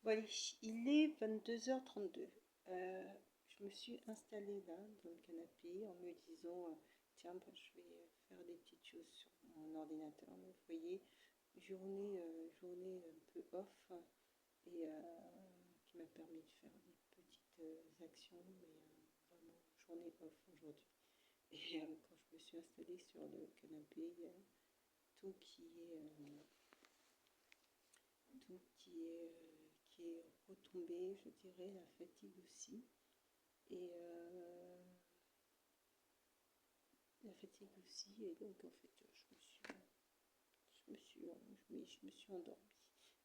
Bon allez, il est 22h32. Je me suis installée là dans le canapé en me disant tiens, bah, je vais faire des petites choses sur mon ordinateur. Mais vous voyez, journée un peu off et qui m'a permis de faire des petites actions, mais vraiment journée off aujourd'hui. Et quand je me suis installée sur le canapé, il y a tout qui est retombé, je dirais, la fatigue aussi. Et la fatigue aussi, et donc en fait, je me suis endormie.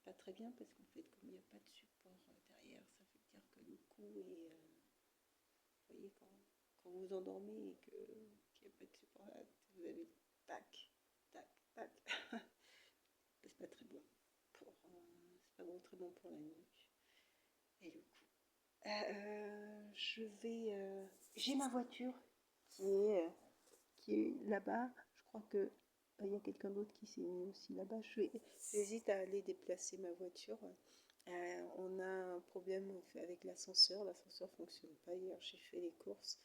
Pas très bien parce qu'en fait, comme il n'y a pas de support derrière, ça veut dire que le cou est. Vous voyez, quand vous vous endormez et qu'il n'y a pas de support là, vous avez tac, tac, tac. C'est pas très bon. C'est pas bon, très bon pour la nuit. Et du coup, je vais. J'ai ma voiture qui est, euh, qui est là-bas. Je crois que il y a quelqu'un d'autre qui s'est mis aussi là-bas. J'hésite à aller déplacer ma voiture. On a un problème avec l'ascenseur. L'ascenseur ne fonctionne pas. Hier, j'ai fait les courses.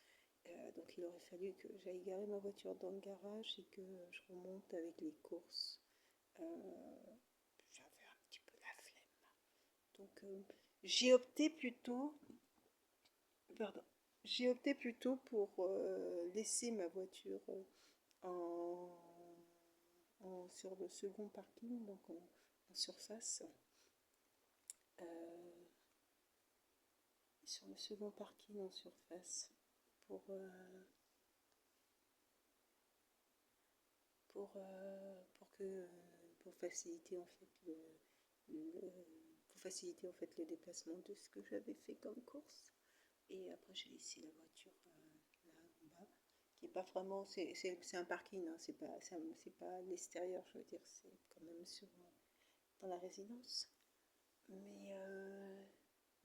Donc, il aurait fallu que j'aille garer ma voiture dans le garage et que je remonte avec les courses. Euh, J'avais un petit peu la flemme. Donc, j'ai opté plutôt Pardon. J'ai opté plutôt pour laisser ma voiture en, sur le second parking, donc en surface. Euh, Sur le second parking en surface pour, euh, pour faciliter en fait le- pour faciliter en fait le déplacement de ce que j'avais fait comme course. Et après, j'ai laissé la voiture là en bas, qui est pas vraiment. C'est un parking, hein, c'est pas à l'extérieur, je veux dire, c'est quand même dans la résidence. Mais, euh,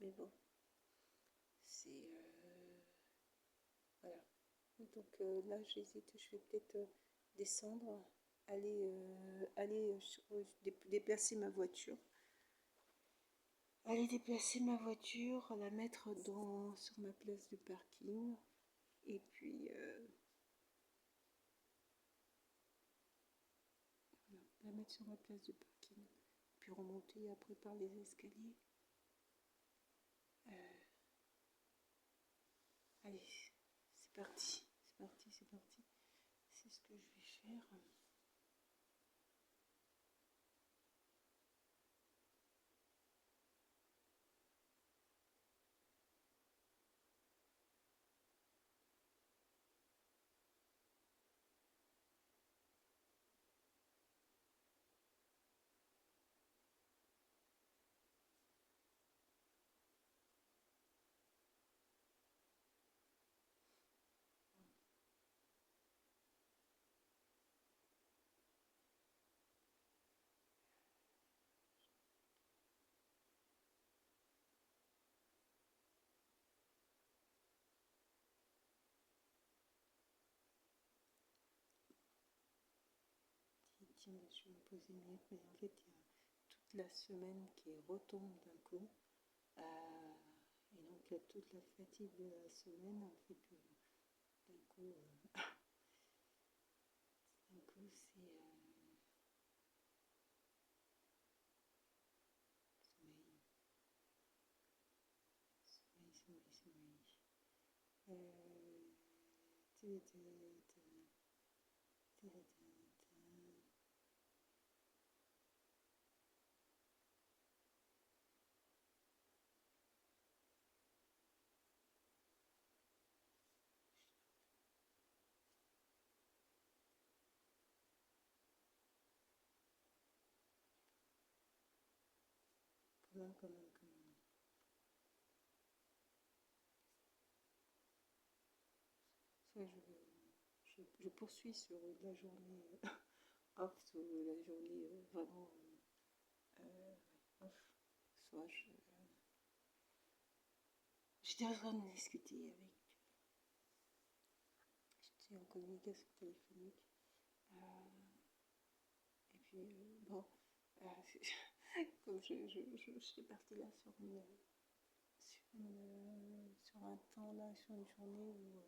mais bon, c'est. Voilà. Donc là, j'hésite, je vais peut-être descendre, déplacer ma voiture. Aller déplacer ma voiture, la mettre sur ma place de parking. Et puis, voilà, la mettre sur ma place de parking. Puis remonter après par les escaliers. Euh, Allez, c'est parti. C'est parti, c'est parti. C'est ce que je vais faire. Tiens, je vais me poser mieux. Mais en fait, il y a toute la semaine qui retombe d'un coup. Euh, et donc, toute la fatigue de la semaine a fait que d'un coup, c'est sommeil, sommeil. Euh, ta- ta- ta- ta- Quand même. Soit je poursuis sur la journée off, sur la journée vraiment off. Soit j'étais en train de discuter avec. J'étais en communication téléphonique. Et puis, bon, Comme je suis partie là sur un temps là, sur une journée où